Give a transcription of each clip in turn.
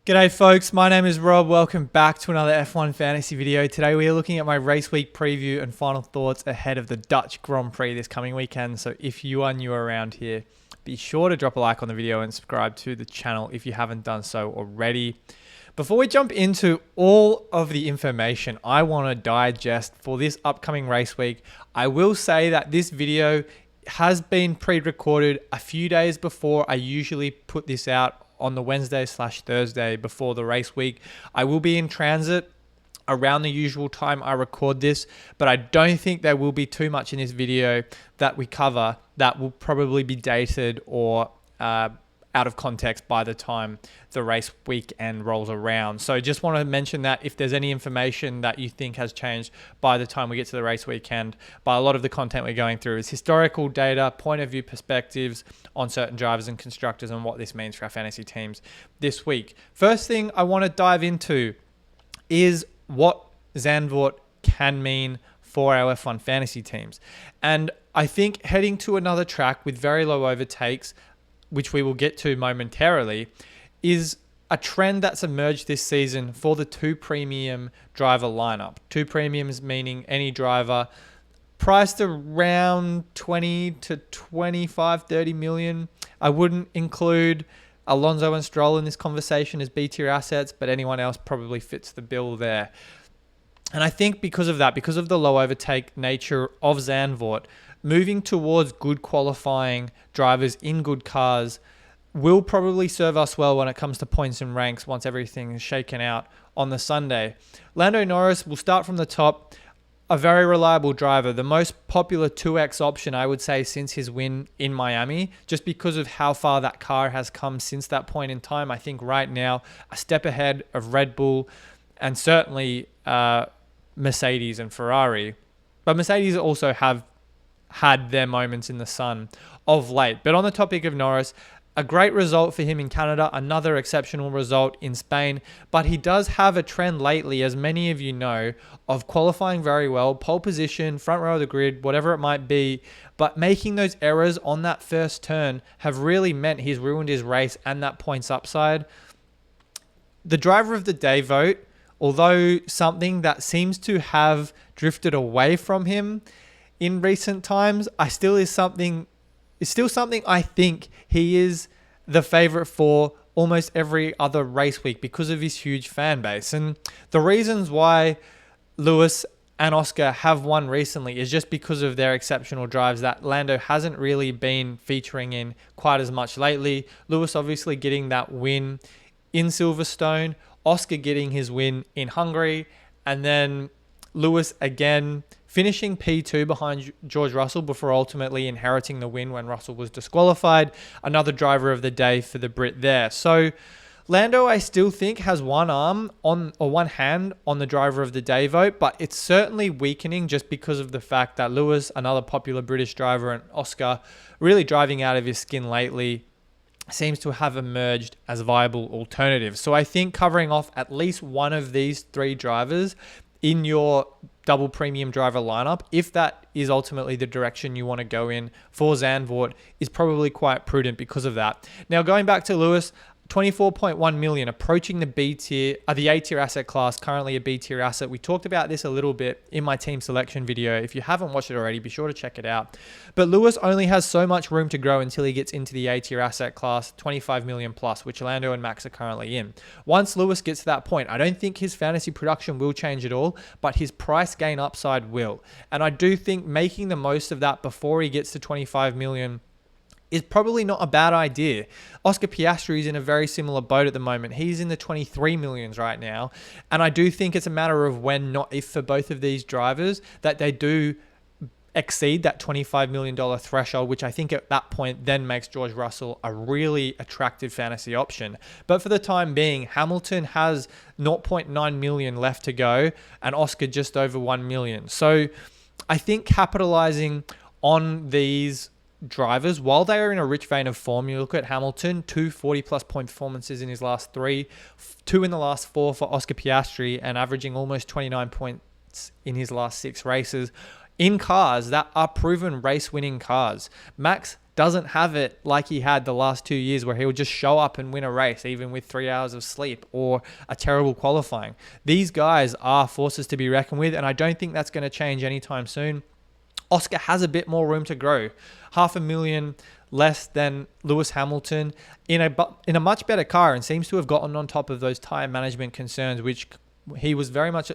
G'day folks, my name is Rob. Welcome back to another F1 fantasy video. Today we are looking at my race week preview and final thoughts ahead of the Dutch Grand Prix this coming weekend. So if you are new around here, be sure to drop a like on the video and subscribe to the channel if you haven't done so already. Before we jump into all of the information I want to digest for this upcoming race week, I will say that this video has been pre-recorded a few days before I usually put this out on the Wednesday/Thursday before the race week. I will be in transit around the usual time I record this, but I don't think there will be too much in this video that we cover that will probably be dated or out of context by the time the race weekend rolls around. So just want to mention that if there's any information that you think has changed by the time we get to the race weekend, but a lot of the content we're going through is historical data, point of view perspectives on certain drivers and constructors and what this means for our fantasy teams this week. First thing I want to dive into is what Zandvoort can mean for our F1 fantasy teams. And I think heading to another track with very low overtakes, which we will get to momentarily, is a trend that's emerged this season for the two premium driver lineup. Two premiums meaning any driver priced around 20 to 25, 30 million. I wouldn't include Alonso and Stroll in this conversation as B tier assets, but anyone else probably fits the bill there. And I think because of that, because of the low overtake nature of Zandvoort, moving towards good qualifying drivers in good cars will probably serve us well when it comes to points and ranks once everything is shaken out on the Sunday. Lando Norris will start from the top, a very reliable driver, the most popular 2X option, I would say, since his win in Miami, just because of how far that car has come since that point in time. I think right now, a step ahead of Red Bull and certainly Mercedes and Ferrari. But Mercedes also have had their moments in the sun of late. But on the topic of Norris, a great result for him in Canada, another exceptional result in Spain, but he does have a trend lately, as many of you know, of qualifying very well, pole position, front row of the grid, whatever it might be, but making those errors on that first turn have really meant he's ruined his race and that points upside. The driver of the day vote, although something that seems to have drifted away from him in recent times, it's still something I think he is the favorite for almost every other race week because of his huge fan base. And the reasons why Lewis and Oscar have won recently is just because of their exceptional drives that Lando hasn't really been featuring in quite as much lately. Lewis obviously getting that win in Silverstone, Oscar getting his win in Hungary, and then Lewis again finishing P2 behind George Russell before ultimately inheriting the win when Russell was disqualified. Another driver of the day for the Brit there. So Lando, I still think, has one hand on the driver of the day vote, but it's certainly weakening just because of the fact that Lewis, another popular British driver, and Oscar really driving out of his skin lately, seems to have emerged as viable alternatives. So I think covering off at least one of these three drivers in your double premium driver lineup, if that is ultimately the direction you want to go in for Zandvoort, is probably quite prudent because of that. Now, going back to Lewis, 24.1 million, approaching the B tier, the A tier asset class, currently a B tier asset. We talked about this a little bit in my team selection video. If you haven't watched it already, be sure to check it out. But Lewis only has so much room to grow until he gets into the A tier asset class, 25 million plus, which Lando and Max are currently in. Once Lewis gets to that point, I don't think his fantasy production will change at all, but his price gain upside will. And I do think making the most of that before he gets to 25 million is probably not a bad idea. Oscar Piastri is in a very similar boat at the moment. He's in the 23 millions right now. And I do think it's a matter of when, not if, for both of these drivers, that they do exceed that $25 million threshold, which I think at that point then makes George Russell a really attractive fantasy option. But for the time being, Hamilton has 0.9 million left to go and Oscar just over 1 million. So I think capitalizing on these drivers, while they are in a rich vein of form, you look at Hamilton, 2 40-plus point performances in his last 3, 2 in the last 4 for Oscar Piastri, and averaging almost 29 points in his last 6 races in cars that are proven race-winning cars. Max doesn't have it like he had the last 2 years where he'll just show up and win a race, even with 3 hours of sleep or a terrible qualifying. These guys are forces to be reckoned with, and I don't think that's going to change anytime soon. Oscar has a bit more room to grow. 500,000 less than Lewis Hamilton in a much better car, and seems to have gotten on top of those tyre management concerns, which he was very much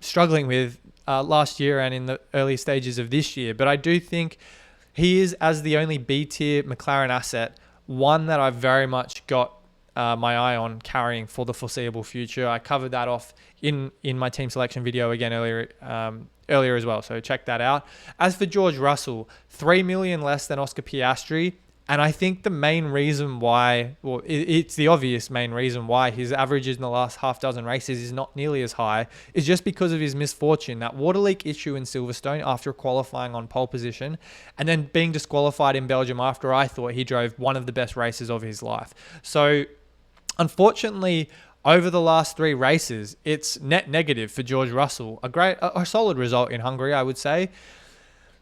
struggling with last year and in the early stages of this year. But I do think he is, as the only B-tier McLaren asset, one that I've very much got my eye on carrying for the foreseeable future. I covered that off in my team selection video again earlier as well, so check that out. As for George Russell, 3 million less than Oscar Piastri, and I think the main reason why, well, it's the obvious main reason why his averages in the last half dozen races is not nearly as high, is just because of his misfortune, that water leak issue in Silverstone after qualifying on pole position, and then being disqualified in Belgium after I thought he drove one of the best races of his life. So unfortunately, over the last 3 races, it's net negative for George Russell. A solid result in Hungary, I would say.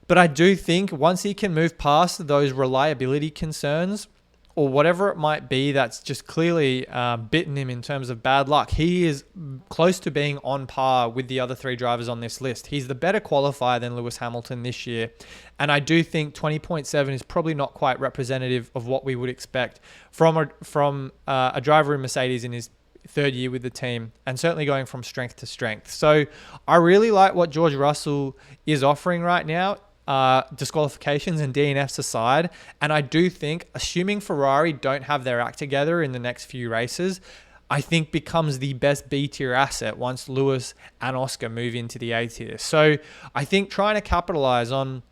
But I do think once he can move past those reliability concerns or whatever it might be that's just clearly bitten him in terms of bad luck, he is close to being on par with the other 3 drivers on this list. He's the better qualifier than Lewis Hamilton this year. And I do think 20.7 is probably not quite representative of what we would expect from a driver in Mercedes in his 3rd year with the team, and certainly going from strength to strength. So I really like what George Russell is offering right now, disqualifications and DNFs aside. And I do think, assuming Ferrari don't have their act together in the next few races, I think becomes the best B-tier asset once Lewis and Oscar move into the A-tier. So I think trying to capitalize on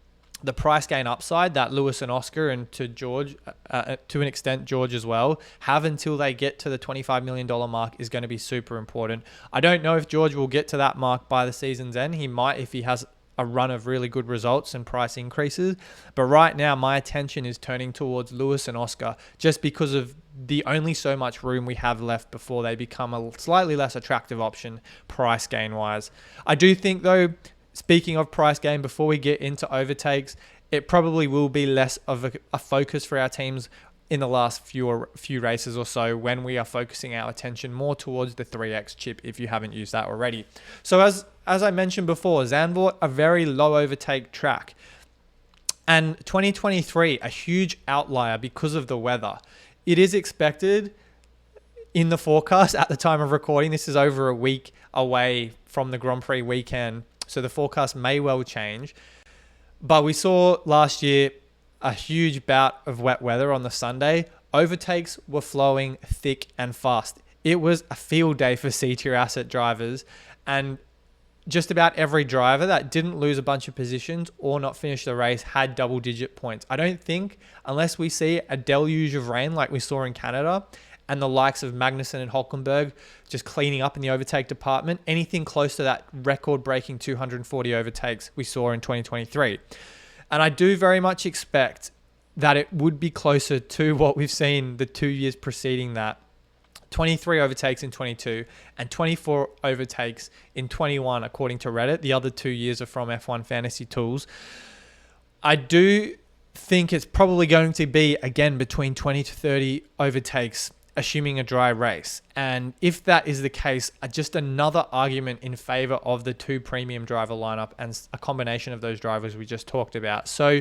the price gain upside that Lewis and Oscar, and to George, to an extent George as well, have until they get to the $25 million mark is going to be super important. I don't know if George will get to that mark by the season's end. He might if he has a run of really good results and price increases. But right now, my attention is turning towards Lewis and Oscar, just because of the only so much room we have left before they become a slightly less attractive option price gain wise. I do think though, speaking of price gain, before we get into overtakes, it probably will be less of a focus for our teams in the last few races or so, when we are focusing our attention more towards the 3X chip, if you haven't used that already. So as I mentioned before, Zandvoort, a very low overtake track. And 2023, a huge outlier because of the weather. It is expected in the forecast at the time of recording, this is over a week away from the Grand Prix weekend, so the forecast may well change. But we saw last year a huge bout of wet weather on the Sunday. Overtakes were flowing thick and fast. It was a field day for C-tier asset drivers, and just about every driver that didn't lose a bunch of positions or not finish the race had double-digit points. I don't think, unless we see a deluge of rain like we saw in Canada, and the likes of Magnussen and Hülkenberg just cleaning up in the overtake department, anything close to that record-breaking 240 overtakes we saw in 2023. And I do very much expect that it would be closer to what we've seen the 2 years preceding that. 23 overtakes in 22 and 24 overtakes in 21, according to Reddit. The other 2 years are from F1 Fantasy Tools. I do think it's probably going to be, again, between 20 to 30 overtakes, assuming a dry race. And if that is the case, just another argument in favor of the 2 premium driver lineup and a combination of those drivers we just talked about. So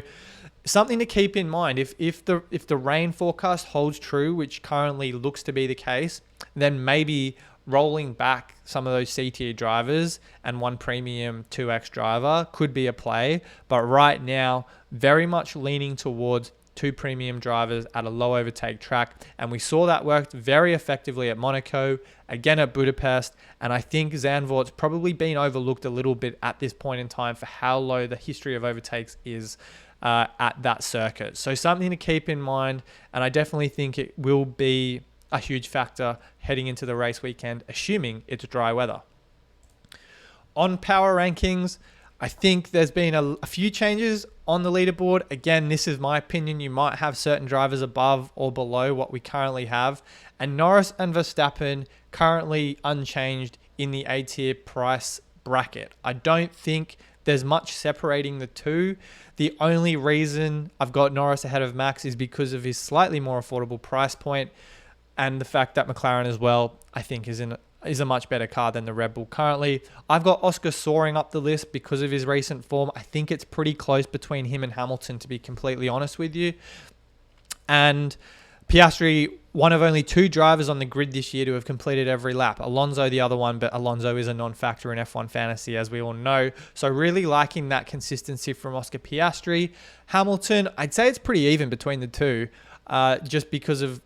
something to keep in mind, if the rain forecast holds true, which currently looks to be the case, then maybe rolling back some of those C-tier drivers and 1 premium 2X driver could be a play. But right now, very much leaning towards 2 premium drivers at a low overtake track. And we saw that worked very effectively at Monaco, again at Budapest. And I think Zandvoort's probably been overlooked a little bit at this point in time for how low the history of overtakes is at that circuit. So something to keep in mind. And I definitely think it will be a huge factor heading into the race weekend, assuming it's dry weather. On power rankings, I think there's been a few changes on the leaderboard. Again, this is my opinion. You might have certain drivers above or below what we currently have. And Norris and Verstappen currently unchanged in the A-tier price bracket. I don't think there's much separating the two. The only reason I've got Norris ahead of Max is because of his slightly more affordable price point, and the fact that McLaren as well, I think, is a much better car than the Red Bull currently. I've got Oscar soaring up the list because of his recent form. I think it's pretty close between him and Hamilton, to be completely honest with you. And Piastri, one of only 2 drivers on the grid this year to have completed every lap. Alonso, the other one, but Alonso is a non-factor in F1 Fantasy, as we all know. So really liking that consistency from Oscar Piastri. Hamilton, I'd say it's pretty even between the two, just because of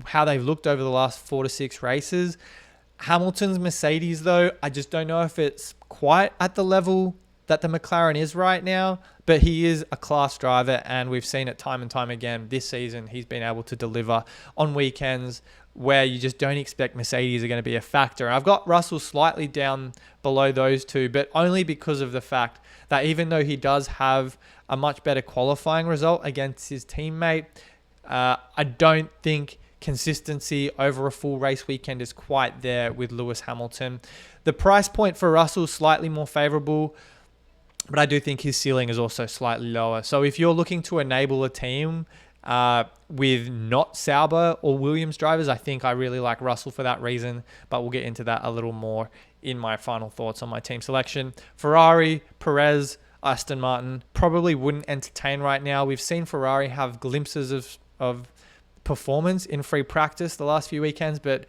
how they've looked over the last 4 to 6 races. Hamilton's Mercedes, though, I just don't know if it's quite at the level that the McLaren is right now, but he is a class driver, and we've seen it time and time again this season. He's been able to deliver on weekends where you just don't expect Mercedes are going to be a factor. And I've got Russell slightly down below those two, but only because of the fact that even though he does have a much better qualifying result against his teammate, I don't think consistency over a full race weekend is quite there with Lewis Hamilton. The price point for Russell is slightly more favorable, but I do think his ceiling is also slightly lower. So if you're looking to enable a team with not Sauber or Williams drivers, I think I really like Russell for that reason, but we'll get into that a little more in my final thoughts on my team selection. Ferrari, Perez, Aston Martin probably wouldn't entertain right now. We've seen Ferrari have glimpses of performance in free practice the last few weekends, but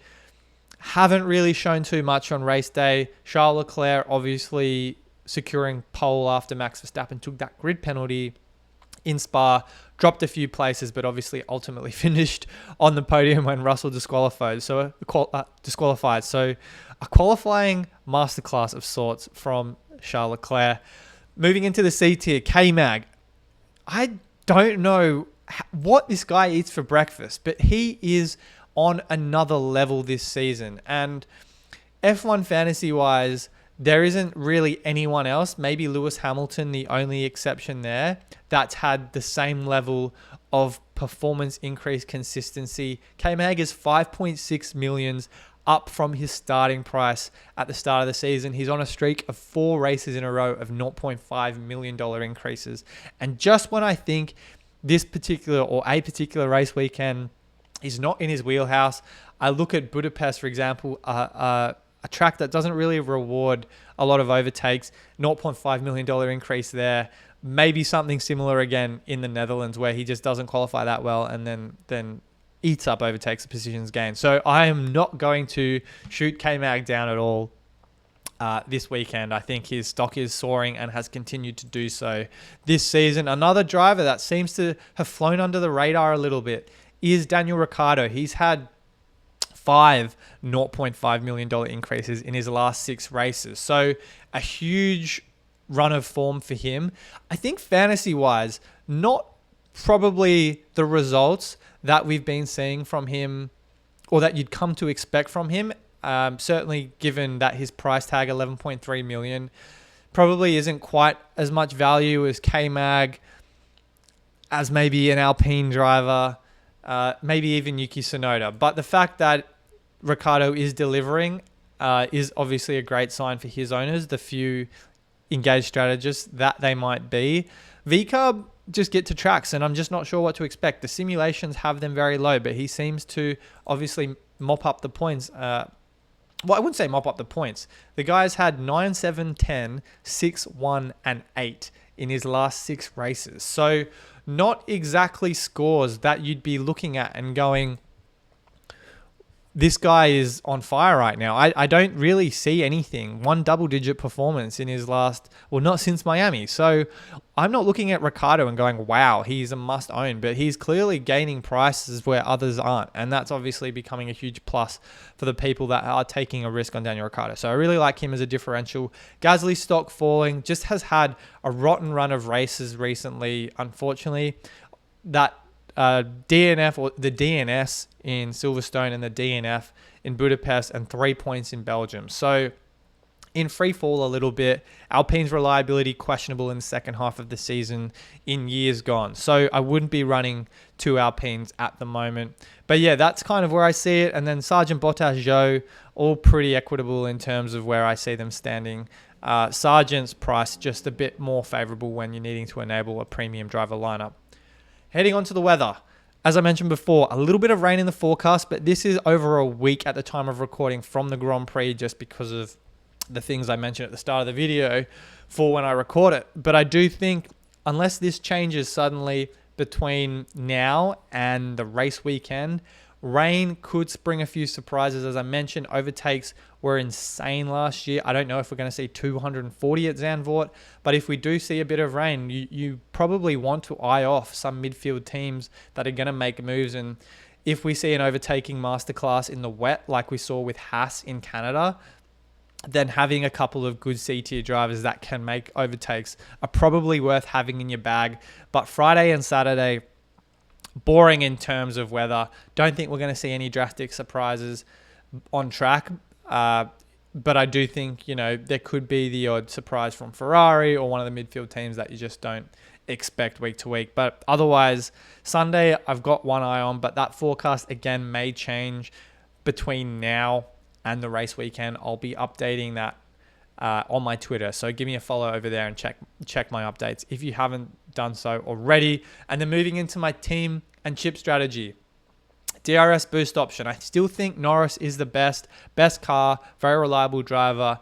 haven't really shown too much on race day. Charles Leclerc obviously securing pole after Max Verstappen took that grid penalty in Spa, dropped a few places, but obviously ultimately finished on the podium when Russell disqualified. So a qualifying masterclass of sorts from Charles Leclerc. Moving into the C tier, K-Mag. I don't know what this guy eats for breakfast, but he is on another level this season. And F1 fantasy wise, there isn't really anyone else, maybe Lewis Hamilton, the only exception there, that's had the same level of performance increase consistency. K-Mag is 5.6 millions up from his starting price at the start of the season. He's on a streak of 4 races in a row of $0.5 million increases. And just when I think this particular or a particular race weekend is not in his wheelhouse, I look at Budapest, for example, a track that doesn't really reward a lot of overtakes, $0.5 million increase there. Maybe something similar again in the Netherlands where he just doesn't qualify that well and then eats up overtakes the positions gained. So I am not going to shoot K-Mag down at all this weekend. I think his stock is soaring and has continued to do so this season. Another driver that seems to have flown under the radar a little bit is Daniel Ricciardo. He's had 5 $0.5 million increases in his last 6 races. So a huge run of form for him. I think fantasy-wise, not probably the results that we've been seeing from him or that you'd come to expect from him. Certainly given that his price tag, 11.3 million, probably isn't quite as much value as K-Mag, as maybe an Alpine driver, maybe even Yuki Tsunoda. But the fact that Ricciardo is delivering is obviously a great sign for his owners, the few engaged strategists that they might be. VCARB just get to tracks, and I'm just not sure what to expect. The simulations have them very low, but he seems to obviously mop up the points. Well, I wouldn't say mop up the points. The guy's had 9, 7, 10, 6, 1, and 8 in his last 6 races. So not exactly scores that you'd be looking at and going, this guy is on fire right now. I don't really see anything. 1 double-digit performance in his last, well, not since Miami. So I'm not looking at Ricciardo and going, wow, he's a must-own. But he's clearly gaining prices where others aren't. And that's obviously becoming a huge plus for the people that are taking a risk on Daniel Ricciardo. So I really like him as a differential. Gasly stock falling, just has had a rotten run of races recently, unfortunately. That DNF or the DNS in Silverstone and the DNF in Budapest and 3 points in Belgium. So in free fall a little bit. Alpine's reliability questionable in the second half of the season in years gone. So I wouldn't be running 2 Alpines at the moment. But yeah, that's kind of where I see it. And then Sargent Bottas, Zhou, all pretty equitable in terms of where I see them standing Sargent's price just a bit more favorable when you're needing to enable a premium driver lineup. Heading on to the weather. As I mentioned before, a little bit of rain in the forecast, but this is over a week at the time of recording from the Grand Prix just because of the things I mentioned at the start of the video for when I record it. But I do think unless this changes suddenly between now and the race weekend, rain could spring a few surprises. As I mentioned, overtakes were insane last year. I don't know if we're going to see 240 at Zandvoort, but if we do see a bit of rain, you probably want to eye off some midfield teams that are going to make moves. And if we see an overtaking masterclass in the wet, like we saw with Haas in Canada, then having a couple of good C-tier drivers that can make overtakes are probably worth having in your bag. But Friday and Saturday, boring in terms of weather. Don't think we're going to see any drastic surprises on track. But I do think, there could be the odd surprise from Ferrari or one of the midfield teams that you just don't expect week to week. But otherwise, Sunday, I've got one eye on, but that forecast again may change between now and the race weekend. I'll be updating that on my Twitter. So give me a follow over there and check my updates if you haven't done so already. And then moving into my team and chip strategy. DRS boost option. I still think Norris is the best car, very reliable driver,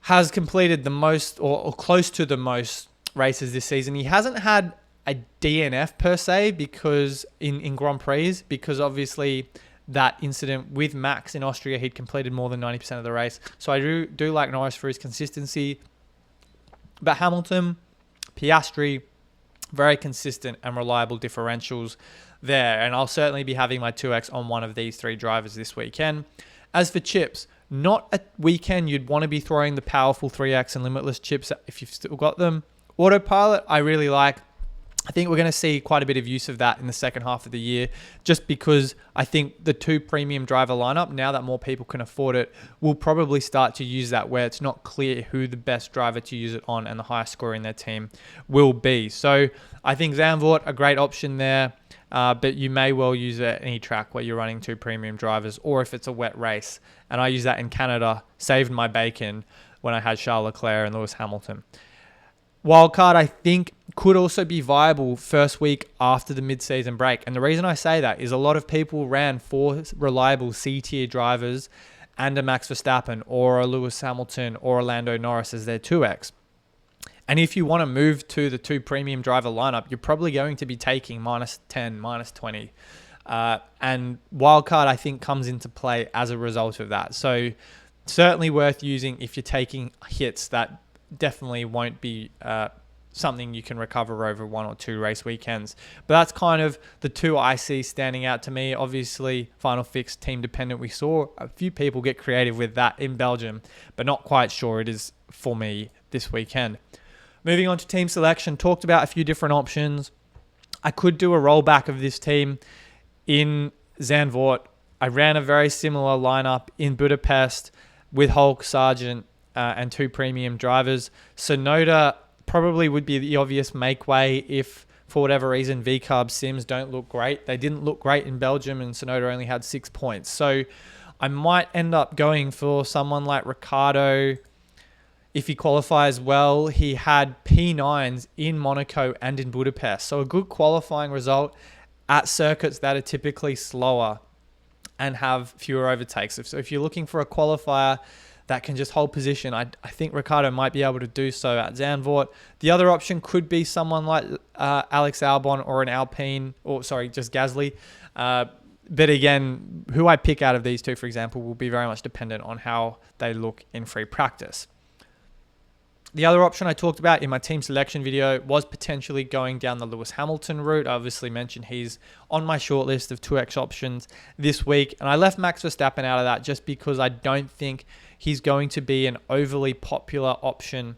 has completed the most or close to the most races this season. He hasn't had a DNF per se because in Grand Prix, because obviously that incident with Max in Austria, he'd completed more than 90% of the race. So I do like Norris for his consistency. But Hamilton, Piastri, very consistent and reliable differentials there. And I'll certainly be having my 2X on one of these three drivers this weekend. As for chips, not a weekend you'd want to be throwing the powerful 3X and limitless chips if you've still got them. Autopilot, I really like. I think we're going to see quite a bit of use of that in the second half of the year, just because I think the two premium driver lineup, now that more people can afford it, will probably start to use that where it's not clear who the best driver to use it on and the highest score in their team will be. So I think Zandvoort, a great option there, but you may well use it at any track where you're running two premium drivers or if it's a wet race. And I use that in Canada, saved my bacon when I had Charles Leclerc and Lewis Hamilton. Wildcard, I think, could also be viable first week after the mid-season break. And the reason I say that is a lot of people ran 4 reliable C-tier drivers and a Max Verstappen or a Lewis Hamilton or a Lando Norris as their 2X. And if you want to move to the 2 premium driver lineup, you're probably going to be taking -10, -20. And wildcard, I think, comes into play as a result of that. So certainly worth using if you're taking hits that definitely won't be something you can recover over 1 or 2 race weekends. But that's kind of the 2 I see standing out to me. Obviously, Final Fix team dependent. We saw a few people get creative with that in Belgium, but not quite sure it is for me this weekend. Moving on to team selection, talked about a few different options. I could do a rollback of this team in Zandvoort. I ran a very similar lineup in Budapest with Hulk, Sargent, and 2 premium drivers. Sonoda probably would be the obvious make way if, for whatever reason, VCARB sims don't look great. They didn't look great in Belgium, and Sonoda only had 6 points. So I might end up going for someone like Ricciardo. If he qualifies well, he had P9s in Monaco and in Budapest. So a good qualifying result at circuits that are typically slower and have fewer overtakes. So if you're looking for a qualifier that can just hold position, I think Ricciardo might be able to do so at Zandvoort. The other option could be someone like Alex Albon or an Alpine, just Gasly. But again, who I pick out of these 2, for example, will be very much dependent on how they look in free practice. The other option I talked about in my team selection video was potentially going down the Lewis Hamilton route. I obviously mentioned he's on my short list of 2X options this week. And I left Max Verstappen out of that just because I don't think he's going to be an overly popular option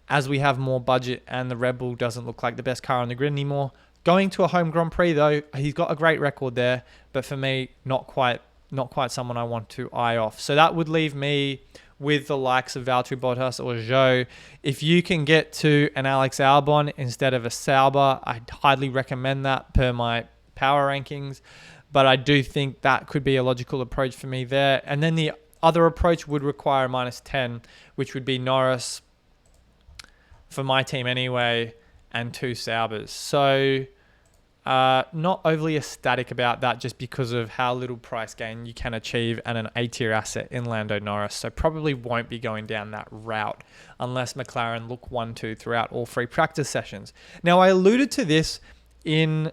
as we have more budget and the Red Bull doesn't look like the best car on the grid anymore. Going to a home Grand Prix though, he's got a great record there, but for me, not quite someone I want to eye off. So that would leave me with the likes of Valtteri Bottas or Zhou. If you can get to an Alex Albon instead of a Sauber, I'd highly recommend that per my power rankings. But I do think that could be a logical approach for me there. And then the other approach would require -10, which would be Norris for my team anyway, and 2 Saubers. So not overly ecstatic about that just because of how little price gain you can achieve and an A-tier asset in Lando Norris. So probably won't be going down that route unless McLaren look 1-2 throughout all 3 practice sessions. Now, I alluded to this in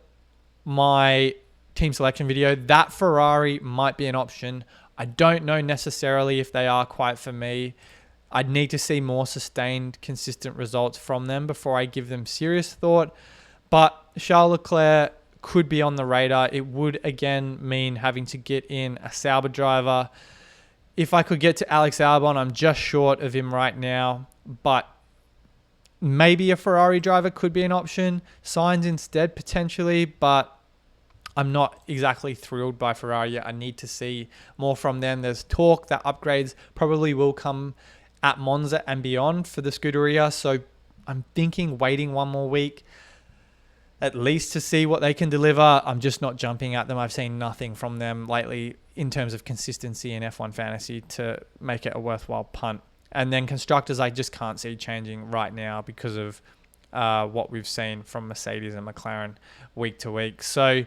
my team selection video, that Ferrari might be an option. I don't know necessarily if they are quite for me. I'd need to see more sustained, consistent results from them before I give them serious thought. But Charles Leclerc could be on the radar. It would, again, mean having to get in a Sauber driver. If I could get to Alex Albon, I'm just short of him right now. But maybe a Ferrari driver could be an option. Sainz instead, potentially. But I'm not exactly thrilled by Ferrari yet. I need to see more from them. There's talk that upgrades probably will come at Monza and beyond for the Scuderia. So I'm thinking waiting one more week at least to see what they can deliver. I'm just not jumping at them. I've seen nothing from them lately in terms of consistency in F1 Fantasy to make it a worthwhile punt. And then constructors, I just can't see changing right now because of what we've seen from Mercedes and McLaren week to week. So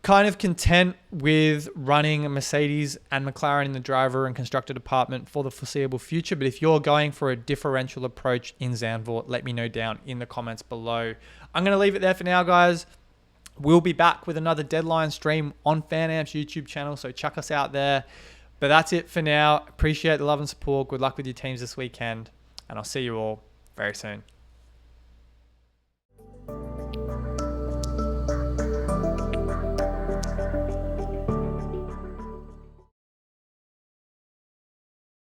kind of content with running a Mercedes and McLaren in the driver and constructor department for the foreseeable future. But if you're going for a differential approach in Zandvoort, let me know down in the comments below. I'm going to leave it there for now, guys. We'll be back with another deadline stream on FanAmp's YouTube channel, so check us out there. But that's it for now. Appreciate the love and support. Good luck with your teams this weekend, and I'll see you all very soon.